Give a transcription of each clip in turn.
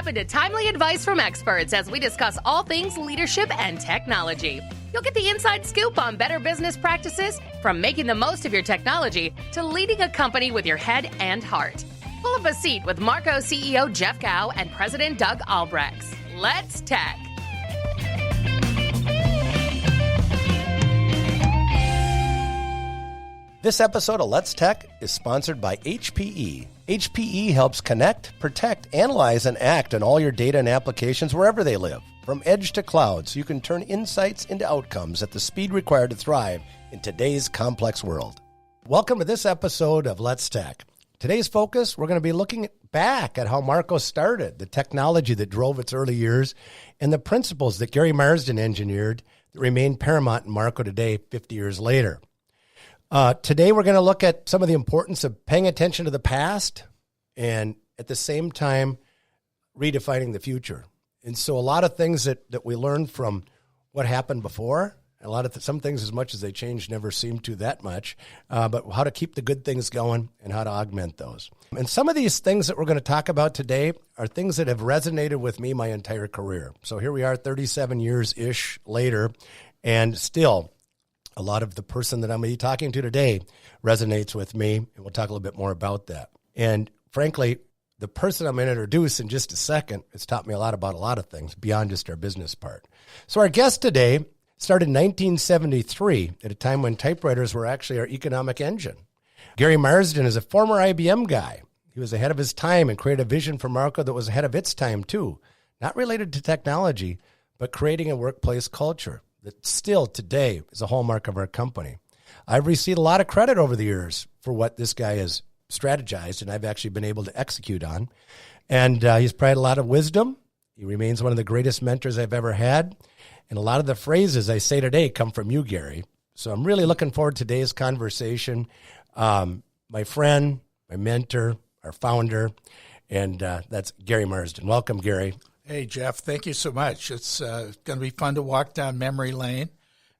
Tap into timely advice from experts as we discuss all things leadership and technology. You'll get the inside scoop on better business practices, from making the most of your technology to leading a company with your head and heart. Pull up a seat with Marco CEO Jeff Gow and President Doug Albrechts. Let's Tech. This episode of Let's Tech is sponsored by HPE. HPE helps connect, protect, analyze, and act on all your data and applications wherever they live. From edge to cloud, so you can turn insights into outcomes at the speed required to thrive in today's complex world. Welcome to this episode of Let's Tech. Today's focus, we're going to be looking back at how Marco started, the technology that drove its early years, and the principles that Gary Marsden engineered that remain paramount in Marco today, 50 years later. Today, we're going to look at some of the importance of paying attention to the past and at the same time redefining the future. And so a lot of things that we learned from what happened before, a lot of some things, as much as they change, never seem to that much, but how to keep the good things going and how to augment those. And some of these things that we're going to talk about today are things that have resonated with me my entire career. So here we are 37 years-ish later, and still a lot of the person that I'm going to be talking to today resonates with me, and we'll talk a little bit more about that. And frankly, the person I'm going to introduce in just a second has taught me a lot about a lot of things beyond just our business part. So our guest today started in 1973 at a time when typewriters were actually our economic engine. Gary Marsden is a former IBM guy. He was ahead of his time and created a vision for Marco that was ahead of its time too, not related to technology, but creating a workplace culture that still today is a hallmark of our company. I've received a lot of credit over the years for what this guy has strategized, and I've actually been able to execute on. And he's provided a lot of wisdom. He remains one of the greatest mentors I've ever had. And a lot of the phrases I say today come from you, Gary. So I'm really looking forward to today's conversation. My friend, my mentor, our founder, and that's Gary Marsden. Welcome, Gary. Hey, Jeff, thank you so much. It's going to be fun to walk down memory lane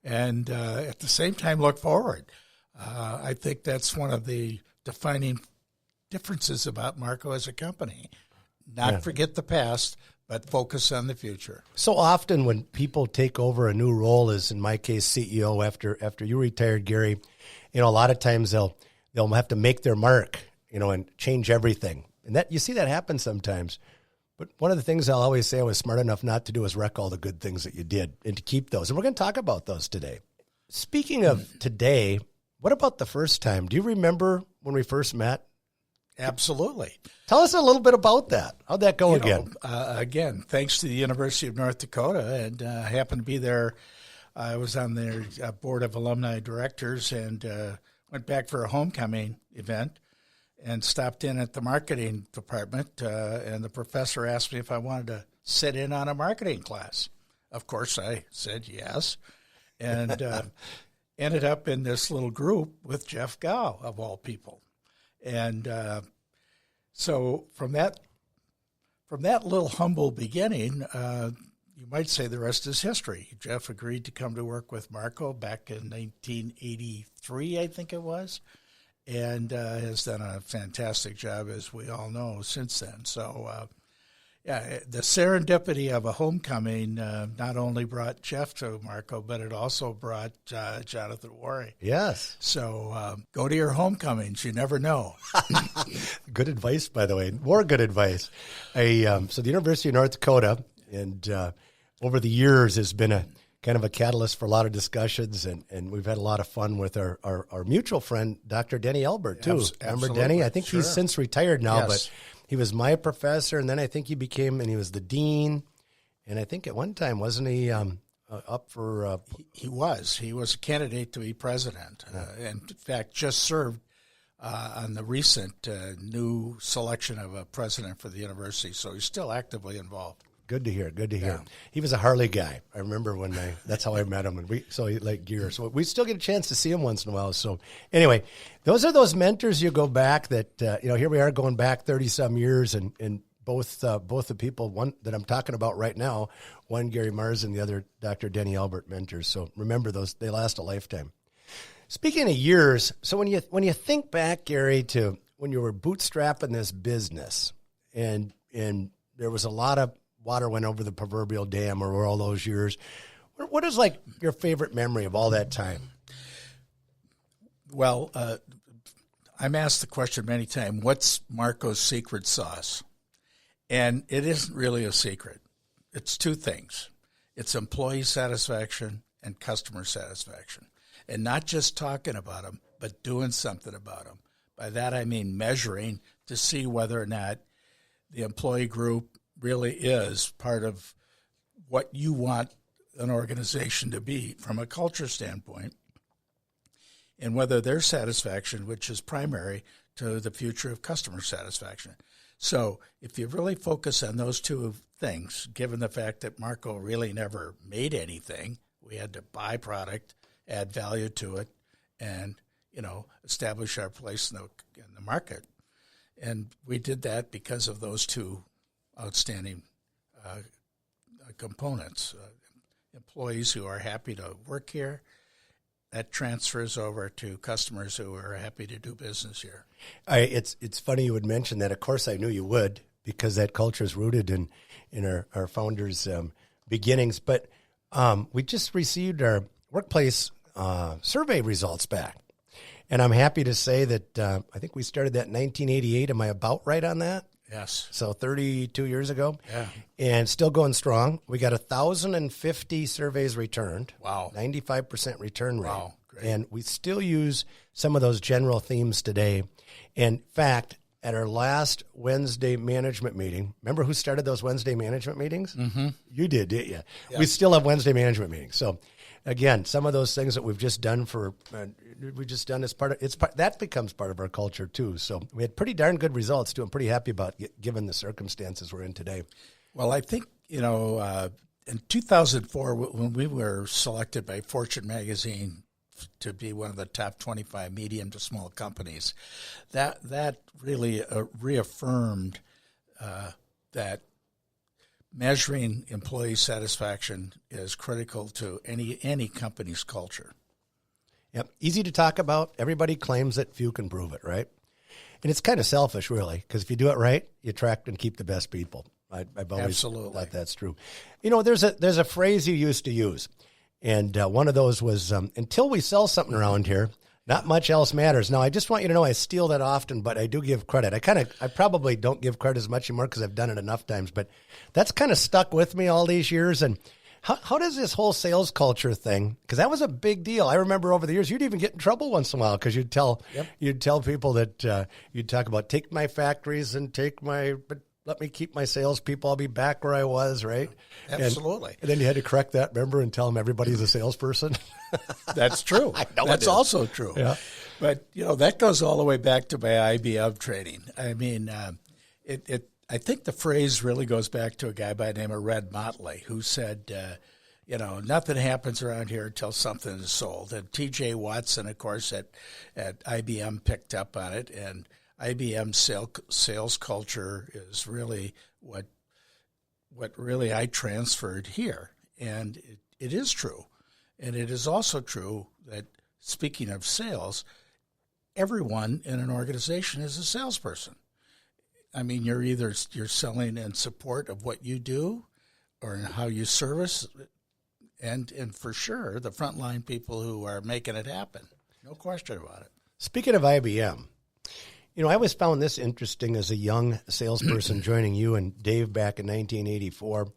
and at the same time look forward. I think that's one of the defining differences about Marco as a company. Not forget the past, but focus on the future. So often when people take over a new role, as in my case, CEO, after you retired, Gary, a lot of times they'll have to make their mark, and change everything. And that you see that happen sometimes. But one of the things I'll always say I was smart enough not to do is wreck all the good things that you did and to keep those. And we're going to talk about those today. Speaking of today, what about the first time? Do you remember when we first met? Absolutely. Tell us a little bit about that. How'd that go again? Again, thanks to the University of North Dakota, and I happened to be there. I was on their board of alumni directors and went back for a homecoming event. And stopped in at the marketing department, and the professor asked me if I wanted to sit in on a marketing class. Of course, I said yes, and ended up in this little group with Jeff Gow, of all people. And so from that little humble beginning, you might say the rest is history. Jeff agreed to come to work with Marco back in 1983, I think it was. And has done a fantastic job, as we all know, since then. So, the serendipity of a homecoming not only brought Jeff to Marco, but it also brought Jonathan Worry. Yes. So go to your homecomings. You never know. Good advice, by the way. More good advice. So the University of North Dakota, and over the years has been a kind of a catalyst for a lot of discussions, and we've had a lot of fun with our mutual friend, Dr. Denny Albert, too. Remember Denny? I think he's since retired now, but he was my professor, and then I think he was the dean, and I think at one time, wasn't he up for... He was a candidate to be president, and in fact, just served on the recent new selection of a president for the university, so he's still actively involved. Good to hear. Yeah. He was a Harley guy. I remember that's how I met him. And he liked gear. So we still get a chance to see him once in a while. So anyway, those are those mentors you go back that, here we are going back 30 some years, and both the people, one that I'm talking about right now, one Gary Marsden, the other Dr. Denny Albert mentors. So remember those, they last a lifetime. Speaking of years, so when you think back, Gary, to when you were bootstrapping this business and there was a lot of water went over the proverbial dam over all those years. What is like your favorite memory of all that time? Well, I'm asked the question many times, what's Marco's secret sauce? And it isn't really a secret. It's two things. It's employee satisfaction and customer satisfaction. And not just talking about them, but doing something about them. By that I mean measuring to see whether or not the employee group really is part of what you want an organization to be from a culture standpoint, and whether their satisfaction, which is primary to the future of customer satisfaction. So if you really focus on those two things, given the fact that Marco really never made anything, we had to buy product, add value to it, and establish our place in the market. And we did that because of those two outstanding components. Employees who are happy to work here, that transfers over to customers who are happy to do business here. It's funny you would mention that. Of course, I knew you would, because that culture is rooted in our founders' beginnings. But we just received our workplace survey results back. And I'm happy to say that I think we started that in 1988. Am I about right on that? Yes. So 32 years ago. Yeah. And still going strong. We got 1,050 surveys returned. Wow. 95% return rate. Wow. Great. And we still use some of those general themes today. In fact, at our last Wednesday management meeting, remember who started those Wednesday management meetings? Mm-hmm. You did, didn't you? Yeah. We still have Wednesday management meetings. So, again, some of those things that we've just done as that becomes part of our culture too. So we had pretty darn good results too. I'm pretty happy about given the circumstances we're in today. Well, I think, in 2004, when we were selected by Fortune magazine to be one of the top 25 medium to small companies, that really reaffirmed that measuring employee satisfaction is critical to any company's culture. Yep. Easy to talk about. Everybody claims it. Few can prove it, right? And it's kind of selfish, really, because if you do it right, you attract and keep the best people. I've always Absolutely. thought that's true. There's a phrase you used to use, and one of those was, until we sell something around here, not much else matters. Now, I just want you to know I steal that often, but I do give credit. I probably don't give credit as much anymore because I've done it enough times, but that's kind of stuck with me all these years. And how does this whole sales culture thing, because that was a big deal. I remember over the years, you'd even get in trouble once in a while because you'd tell people that you'd talk about take my factories and but let me keep my salespeople. I'll be back where I was, right? Absolutely. And then you had to correct that, remember, and tell them everybody's a salesperson. That's true. I know That's also true. Yeah. But, that goes all the way back to my IBM training. I mean, I think the phrase really goes back to a guy by the name of Red Motley who said, nothing happens around here until something is sold. And T.J. Watson, of course, at IBM picked up on it, and IBM sales culture is really what really I transferred here. And it is true. And it is also true that, speaking of sales, everyone in an organization is a salesperson. I mean, you're selling in support of what you do or in how you service, and for sure the frontline people who are making it happen. No question about it. Speaking of IBM, I always found this interesting as a young salesperson joining you and Dave back in 1984.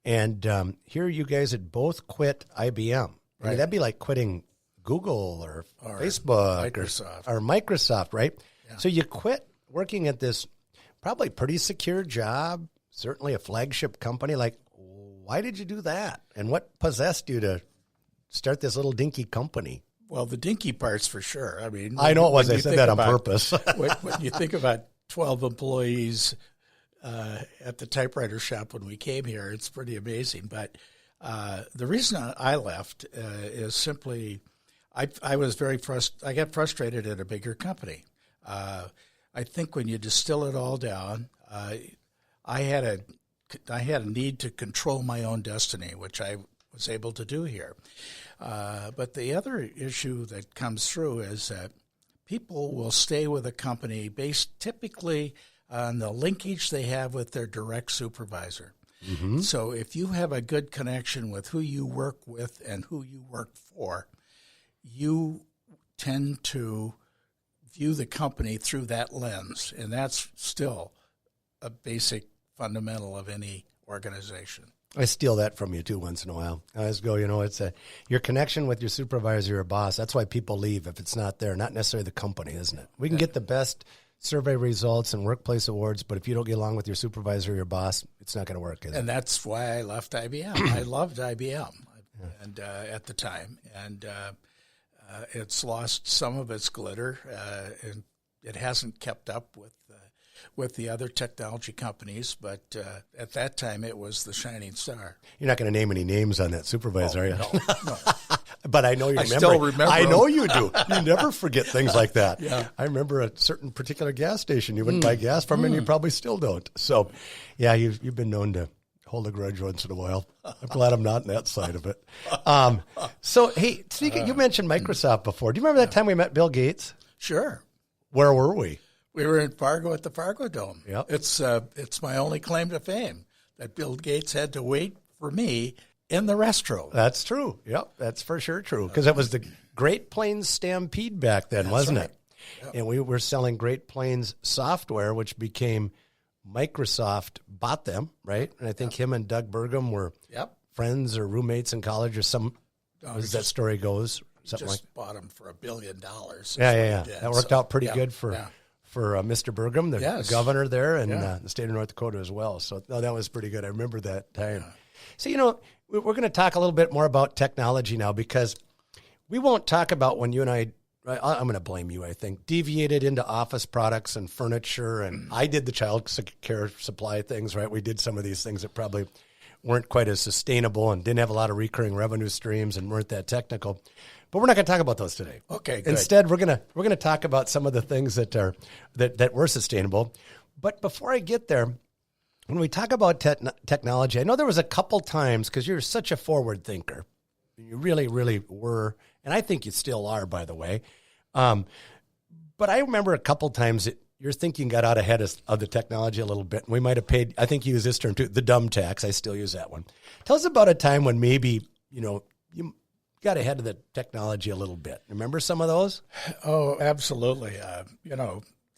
And here you guys had both quit IBM. Right. I mean, that'd be like quitting Google or Facebook or Microsoft, right? Yeah. So you quit working at this probably pretty secure job, certainly a flagship company. Like, why did you do that? And what possessed you to start this little dinky company? Well, the dinky part's for sure. I mean, I know it was. I said that on purpose. when you think about 12 employees at the typewriter shop when we came here, it's pretty amazing. But the reason I left is simply I was I got frustrated at a bigger company. I think when you distill it all down, I had a need to control my own destiny, which I was able to do here. But the other issue that comes through is that people will stay with a company based typically on the linkage they have with their direct supervisor. Mm-hmm. So if you have a good connection with who you work with and who you work for, you tend to view the company through that lens, and that's still a basic fundamental of any organization. I steal that from you too once in a while. I always go, it's your connection with your supervisor or boss. That's why people leave if it's not there, not necessarily the company, isn't it? We can get the best survey results and workplace awards, but if you don't get along with your supervisor or your boss, it's not going to work, is it? And that's why I left IBM. I loved IBM and at the time, and it's lost some of its glitter, and it hasn't kept up with the other technology companies, but at that time it was the shining star. You're not going to name any names on that supervisor, are you? No. But I know you remember. I still remember. I know you do. You never forget things like that. Yeah. I remember a certain particular gas station you wouldn't buy gas from, and you probably still don't. So, yeah, you've been known to hold a grudge once in a while. I'm glad I'm not on that side of it. So, hey, you mentioned Microsoft before. Do you remember that time we met Bill Gates? Sure. Where were we? We were in Fargo at the Fargo Dome. Yep. It's my only claim to fame that Bill Gates had to wait for me in the restroom. That's true. Yep, that's for sure true. Because it was the Great Plains Stampede back then, wasn't it? Yep. And we were selling Great Plains software, which became Microsoft bought them, right? And I think him and Doug Burgum were friends or roommates in college or some, as that story goes. Something just like bought them for $1 billion. Yeah. That worked out pretty good for Mr. Burgum, the governor there, and the state of North Dakota as well. So that was pretty good. I remember that time. Yeah. So, we're going to talk a little bit more about technology now, because we won't talk about when you and I'm going to blame you, I think, deviated into office products and furniture, and I did the child care supply things, right? We did some of these things that probably weren't quite as sustainable and didn't have a lot of recurring revenue streams and weren't that technical. But we're not going to talk about those today. Okay, good. Instead, we're going to talk about some of the things that were sustainable. But before I get there, when we talk about technology, I know there was a couple times, because you're such a forward thinker. You really, really were, and I think you still are, by the way. But I remember a couple times that your thinking got out ahead of the technology a little bit. And we might have paid, I think you use this term too, the dumb tax. I still use that one. Tell us about a time when maybe, you got ahead of the technology a little bit. Remember some of those? Oh, absolutely.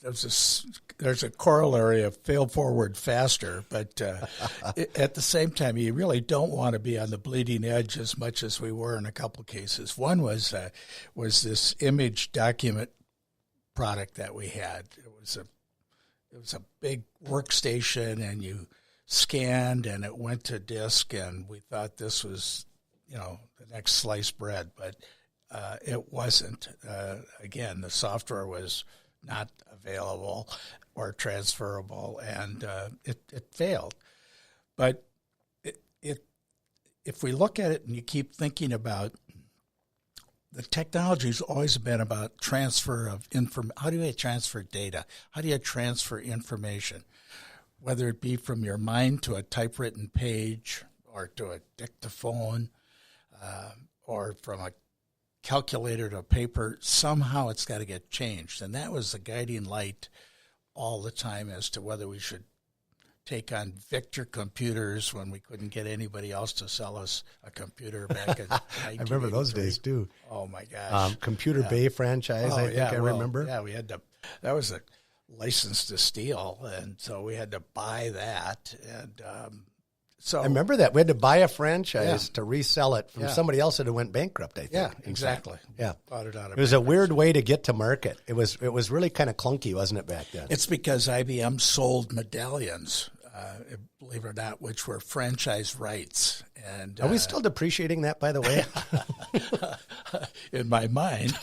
There's a corollary of fail forward faster, but at the same time, you really don't want to be on the bleeding edge as much as we were in a couple cases. One was this image document product that we had. It was a big workstation, and you scanned, and it went to disk, and we thought this was, the next sliced bread, but it wasn't. Again, the software was not available or transferable, and it failed. But if we look at it and you keep thinking about the technology's always been about transfer of information. How do you transfer data? How do you transfer information? Whether it be from your mind to a typewritten page or to a dictaphone or from a calculator to paper, somehow it's got to get changed. And that was the guiding light all the time as to whether we should take on Victor computers when we couldn't get anybody else to sell us a computer back in I remember those days too. Oh my gosh. Computer Bay franchise, I think I remember. Yeah, we had to, that was a license to steal, and so we had to buy that. And so I remember that. We had to buy a franchise to resell it from somebody else that went bankrupt, I think. Yeah, exactly. Yeah. Bought it out of It was a weird way to get to market. It was really kind of clunky, wasn't it, back then? It's because IBM sold medallions, believe it or not, which were franchise rights. And are we still depreciating that, by the way? In my mind.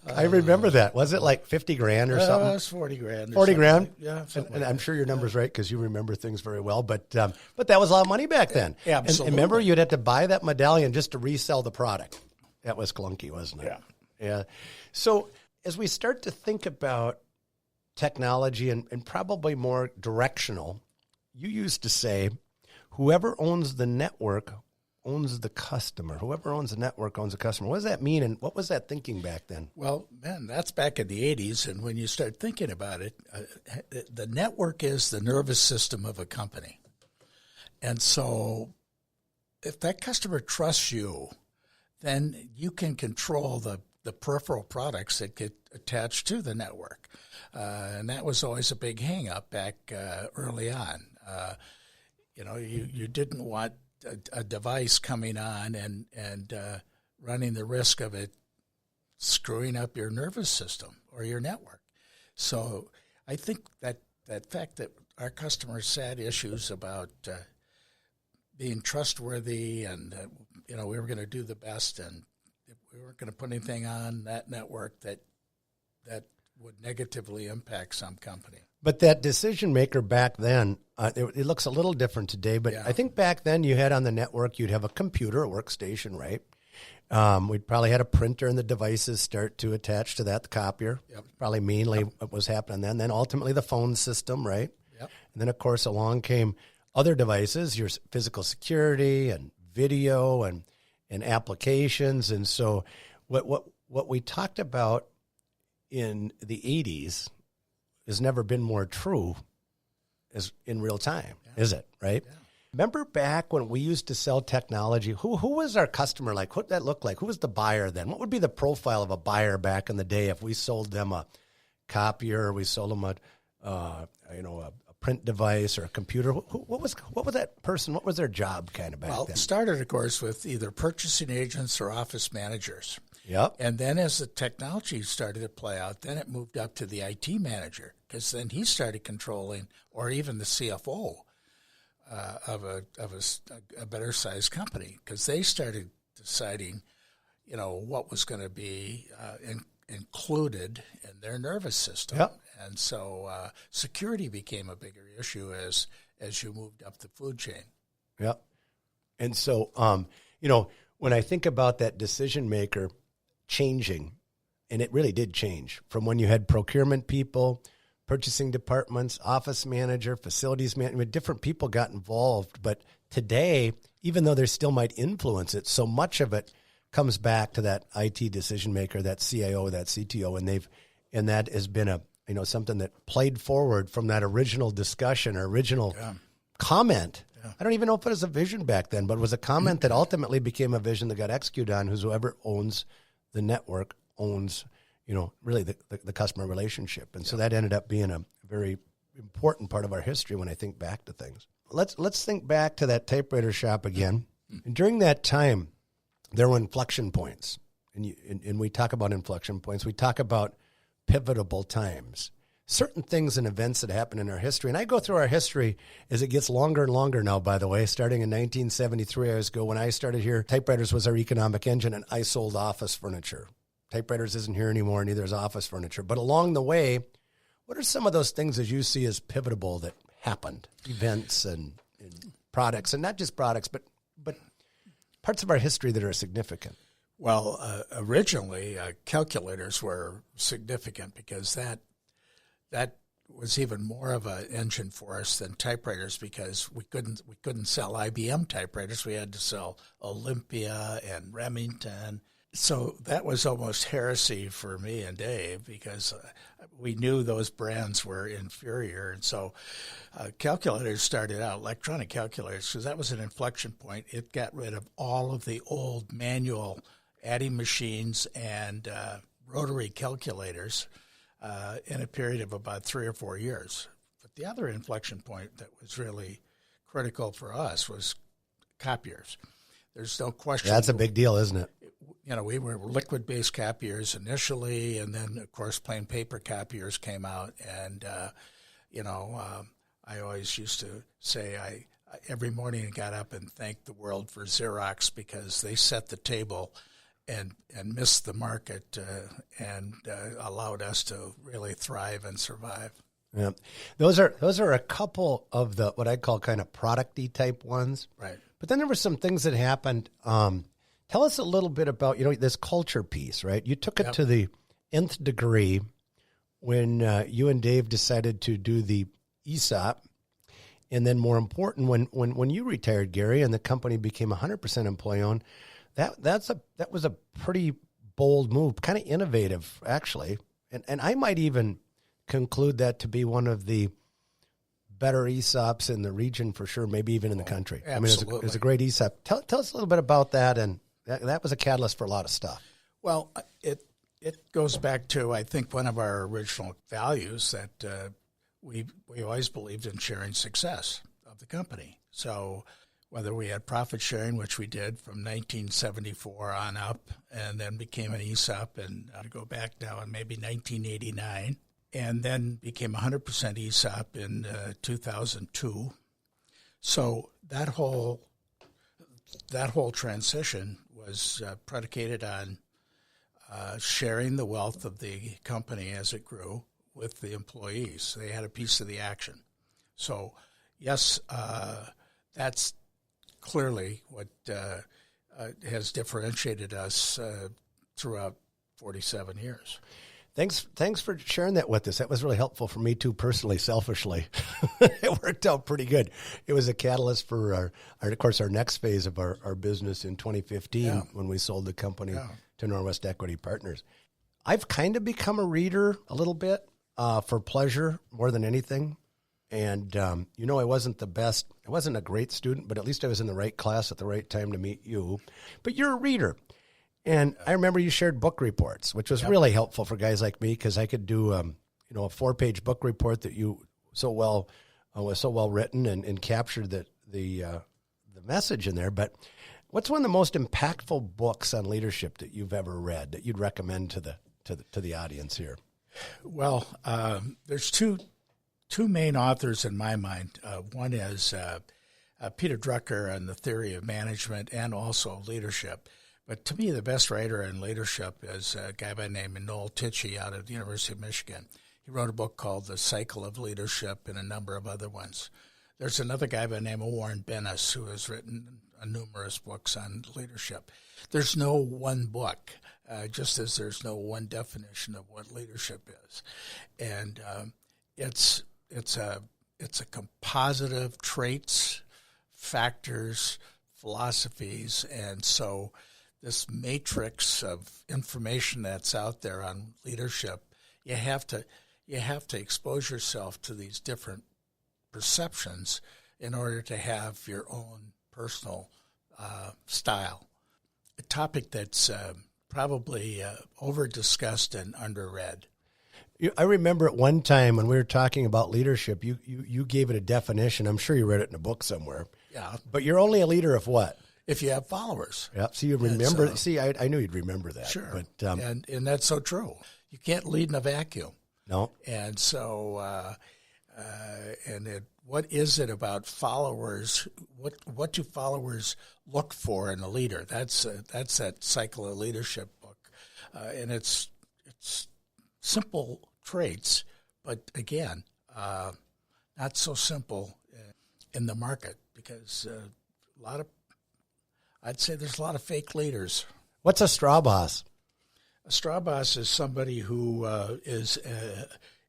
I remember that. Was it like 50 grand or something? It was 40 grand. 40 grand? Yeah. And I'm sure your number's right because you remember things very well. But that was a lot of money back then. Yeah, absolutely. And remember, you'd have to buy that medallion just to resell the product. That was clunky, wasn't it? Yeah. So as we start to think about technology and probably more directional, you used to say, whoever owns the network owns the customer. Whoever owns the network owns the customer. What does that mean, and what was that thinking back then? Well, man, that's back in the 80s, and when you start thinking about it, the network is the nervous system of a company. And so if that customer trusts you, then you can control the peripheral products that get attached to the network. And that was always a big hang-up back early on. You didn't want a device coming on and running the risk of it screwing up your nervous system or your network. So I think that fact that our customers had issues about being trustworthy and we were going to do the best, and we weren't going to put anything on that network that would negatively impact some company. But that decision maker back then, it looks a little different today, but I think back then you had on the network, you'd have a computer, a workstation, right? We'd probably had a printer and the devices start to attach to that, the copier. Yep. Probably mainly what was happening then. Then ultimately the phone system, right? Yep. And then, of course, along came other devices, your physical security and video and applications. And so what we talked about in the 80s has never been more true as in real time, is it, right? Yeah. Remember back when we used to sell technology, who was our customer like? What did that look like? Who was the buyer then? What would be the profile of a buyer back in the day if we sold them a copier or we sold them a print device or a computer? What was that person? What was their job kind of back then? Well, it started, of course, with either purchasing agents or office managers. Yep. And then as the technology started to play out, then it moved up to the IT manager, because then he started controlling, or even the CFO of a better sized company, because they started deciding, what was going to be included in their nervous system. Yep. And so security became a bigger issue as you moved up the food chain. Yep. And so, when I think about that decision maker changing, and it really did change from when you had procurement people, purchasing departments, office manager, facilities manager, different people got involved. But today, even though they still might influence it, so much of it comes back to that IT decision maker, that CIO, that CTO, and that has been something that played forward from that original discussion or original comment. Yeah. I don't even know if it was a vision back then, but it was a comment that ultimately became a vision that got executed on. Whoever owns the network owns, really the customer relationship. And so that ended up being a very important part of our history when I think back to things. Let's think back to that typewriter shop again. And during that time, there were inflection points. And we talk about inflection points. We talk about pivotal times. Certain things and events that happen in our history. And I go through our history as it gets longer and longer now, by the way. Starting in 1973, when I started here, typewriters was our economic engine, and I sold office furniture. Typewriters isn't here anymore, neither is office furniture. But along the way, what are some of those things that you see as pivotal that happened? Events and products, and not just products, but parts of our history that are significant. Well, originally, calculators were significant because that was even more of an engine for us than typewriters, because we couldn't sell IBM typewriters. We had to sell Olympia and Remington. So that was almost heresy for me and Dave, because we knew those brands were inferior. And so calculators started out, electronic calculators, because that was an inflection point. It got rid of all of the old manual adding machines and rotary calculators in a period of about 3 or 4 years. But the other inflection point that was really critical for us was copiers. There's no question. That's a big deal, isn't it? We were liquid-based copiers initially, and then, of course, plain paper copiers came out. And, I always used to say I every morning I got up and thanked the world for Xerox, because they set the table and missed the market and allowed us to really thrive and survive. Yeah, those are a couple of the what I call kind of product-y type ones. Right. But then there were some things that happened. Tell us a little bit about this culture piece, right? You took it to the nth degree when you and Dave decided to do the ESOP, And then more important, when you retired, Gary, and the company became 100% employee-owned, that was a pretty bold move, kind of innovative, actually. And I might even conclude that to be one of the better ESOPs in the region for sure, maybe even in the country. Absolutely. I mean, it was a great ESOP. Tell us a little bit about that, and that was a catalyst for a lot of stuff. Well, it goes back to, I think, one of our original values that we always believed in sharing success of the company. So whether we had profit sharing, which we did from 1974 on up, and then became an ESOP, and to go back now in maybe 1989, and then became 100% ESOP in 2002. So that whole transition was predicated on sharing the wealth of the company as it grew with the employees. They had a piece of the action. So, yes, that's clearly what has differentiated us throughout 47 years. Thanks for sharing that with us. That was really helpful for me too, personally, selfishly. It worked out pretty good. It was a catalyst for our next phase of our business in 2015 when we sold the company to Norwest Equity Partners. I've kind of become a reader a little bit for pleasure more than anything. And, I wasn't the best. I wasn't a great student, but at least I was in the right class at the right time to meet you. But you're a reader. And I remember you shared book reports, which was really helpful for guys like me because I could do, a 4-page book report that you was so well written and captured the message in there. But what's one of the most impactful books on leadership that you've ever read that you'd recommend to the audience here? Well, there's two main authors in my mind. One is Peter Drucker on the theory of management and also leadership. But to me, the best writer in leadership is a guy by the name of Noel Tichy out of the University of Michigan. He wrote a book called The Cycle of Leadership and a number of other ones. There's another guy by the name of Warren Bennis who has written numerous books on leadership. There's no one book, just as there's no one definition of what leadership is. And it's a composite of traits, factors, philosophies, and so this matrix of information that's out there on leadership, you have to expose yourself to these different perceptions in order to have your own personal style. A topic that's probably over-discussed and under-read. I remember at one time when we were talking about leadership, you gave it a definition. I'm sure you read it in a book somewhere. Yeah. But you're only a leader of what? If you have followers. Yeah. So you remember. I knew you'd remember that. Sure. But, and that's so true. You can't lead in a vacuum. No. And so, what is it about followers? What do followers look for in a leader? That's that Cycle of Leadership book, and it's simple traits, but again, not so simple in the market because I'd say there's a lot of fake leaders. What's a straw boss? A straw boss is somebody who is,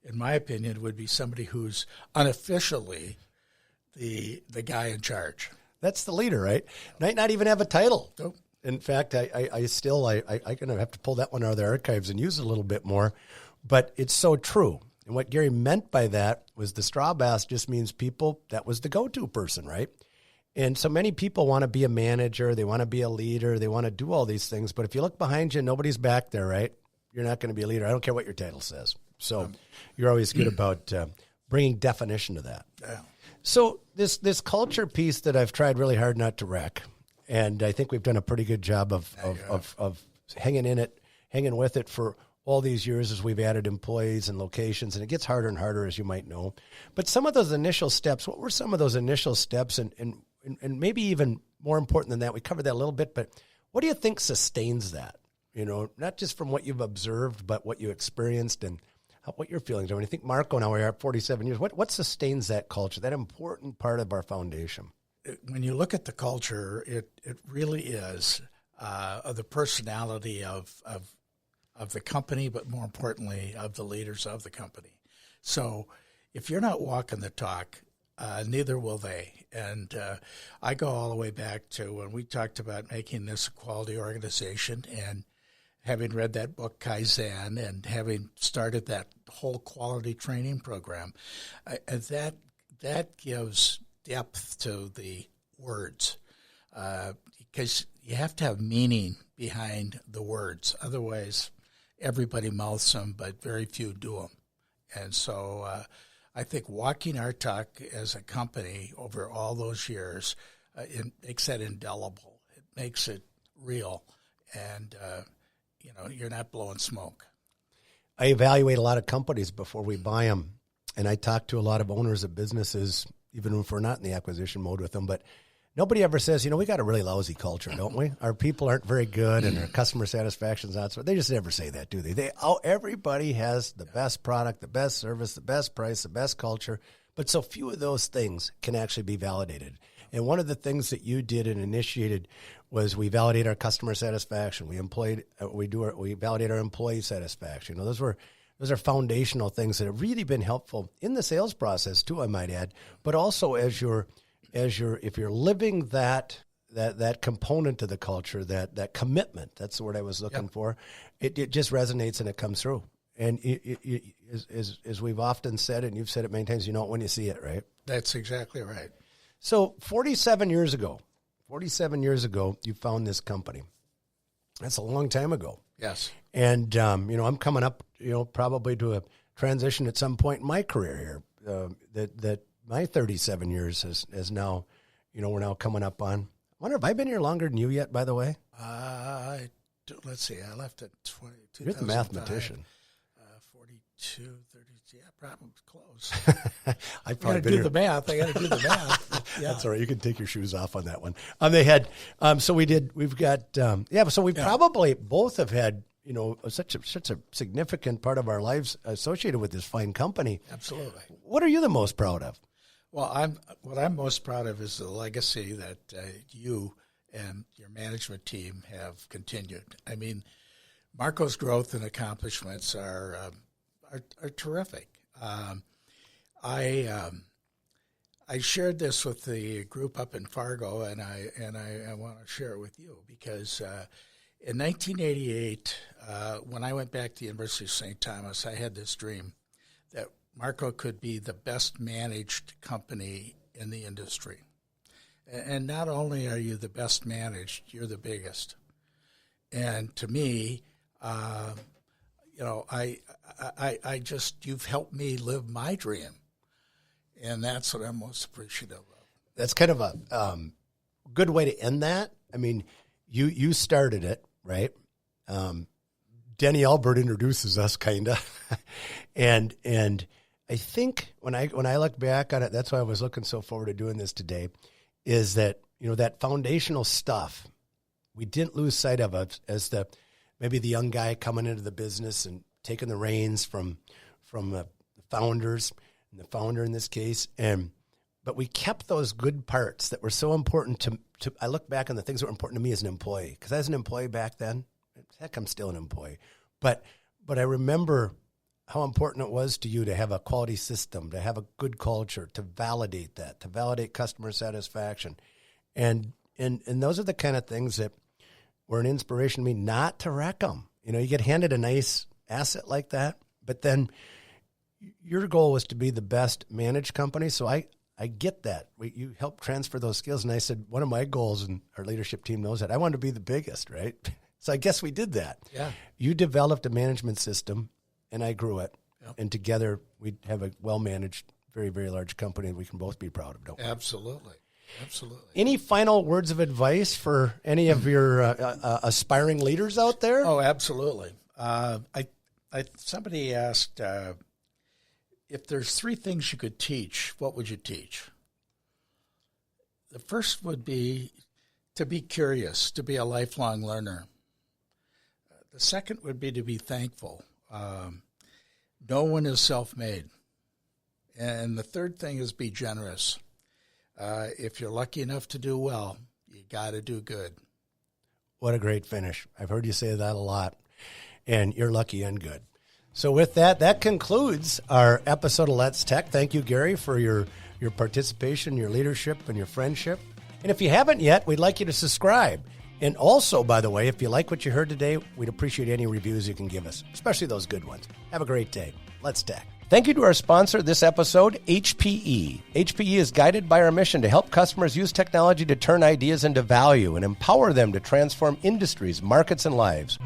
in my opinion, would be somebody who's unofficially the guy in charge. That's the leader, right? Might not even have a title. Nope. In fact, I'm going to have to pull that one out of the archives and use it a little bit more. But it's so true. And what Gary meant by that was the straw boss just means people, that was the go-to person, right? And so many people want to be a manager, they want to be a leader, they want to do all these things. But if you look behind you, nobody's back there, right? You're not going to be a leader. I don't care what your title says. So you're always good about bringing definition to that. Yeah. So this culture piece that I've tried really hard not to wreck, and I think we've done a pretty good job of hanging with it for all these years as we've added employees and locations, and it gets harder and harder, as you might know. But some of those initial steps, what were some of those initial steps, and maybe even more important than that, we covered that a little bit, but what do you think sustains that? Not just from what you've observed, but what you experienced and what your feelings are. When you think Marco now, we're at 47 years, what sustains that culture, that important part of our foundation? When you look at the culture, it really is the personality of the company, but more importantly, of the leaders of the company. So if you're not walking the talk, Neither will they. And I go all the way back to when we talked about making this a quality organization, and having read that book, Kaizen, and having started that whole quality training program, that gives depth to the words, because you have to have meaning behind the words. Otherwise, everybody mouths them, but very few do them. And so I think walking our talk as a company over all those years, it makes that indelible. It makes it real, and you're not blowing smoke. I evaluate a lot of companies before we buy them, and I talk to a lot of owners of businesses, even if we're not in the acquisition mode with them. But nobody ever says, we got a really lousy culture, don't we? Our people aren't very good, and our customer satisfaction's not so. They just never say that, do they? Everybody has the best product, the best service, the best price, the best culture, but so few of those things can actually be validated. And one of the things that you did and initiated was we validate our customer satisfaction. We validate our employee satisfaction. Those are foundational things that have really been helpful in the sales process too, I might add, but also if you're living that component of the culture, that commitment, that's the word I was looking for, it just resonates and it comes through. And as we've often said, and you've said it many times, you know it when you see it, right? That's exactly right. So 47 years ago, you found this company. That's a long time ago. Yes. And, I'm coming up, probably to a transition at some point in my career here, that my 37 years is now, we're now coming up on. I wonder, have I been here longer than you yet, by the way? Let's see. I left at 2005. You're the mathematician. 42, 30, yeah, probably close. I've probably do the math. I got to do the math. Yeah. That's all right. You can take your shoes off on that one. They had, so we did, we've got, so we probably both have had, such a significant part of our lives associated with this fine company. Absolutely. What are you the most proud of? Well, what I'm most proud of is the legacy that you and your management team have continued. I mean, Marco's growth and accomplishments are terrific. I shared this with the group up in Fargo, and I want to share it with you because in 1988, when I went back to the University of St. Thomas, I had this dream that Marco could be the best managed company in the industry. And not only are you the best managed, you're the biggest. And to me, I just, you've helped me live my dream. And that's what I'm most appreciative of. That's kind of a good way to end that. I mean, you started it, right? Denny Albert introduces us, kind of. and I think when I look back on it, that's why I was looking so forward to doing this today, is that, that foundational stuff, we didn't lose sight of it as maybe the young guy coming into the business and taking the reins from the founders, and the founder in this case, but we kept those good parts that were so important to I look back on the things that were important to me as an employee, because as an employee back then, heck, I'm still an employee, but I remember how important it was to you to have a quality system, to have a good culture, to validate that, to validate customer satisfaction, and those are the kind of things that were an inspiration to me not to wreck them. You get handed a nice asset like that, but then your goal was to be the best managed company. So I get that. You helped transfer those skills. And I said, one of my goals, and our leadership team knows that, I wanted to be the biggest, right? So I guess we did that. Yeah. You developed a management system, and I grew it. Yep. And together we have a well-managed, very, very large company that we can both be proud of, don't we? Absolutely. Absolutely. Any final words of advice for any of your aspiring leaders out there? Oh, absolutely. Somebody asked, if there's three things you could teach, what would you teach? The first would be to be curious, to be a lifelong learner. The second would be to be thankful. No one is self-made. And the third thing is be generous. If you're lucky enough to do well, you got to do good. What a great finish. I've heard you say that a lot, and you're lucky and good. So with that concludes our episode of Let's Tech. Thank you, Gary, for your your participation, your leadership, and your friendship. And if you haven't yet, we'd like you to subscribe. And also, by the way, if you like what you heard today, we'd appreciate any reviews you can give us, especially those good ones. Have a great day. Let's tech. Thank you to our sponsor this episode, HPE. HPE is guided by our mission to help customers use technology to turn ideas into value and empower them to transform industries, markets, and lives.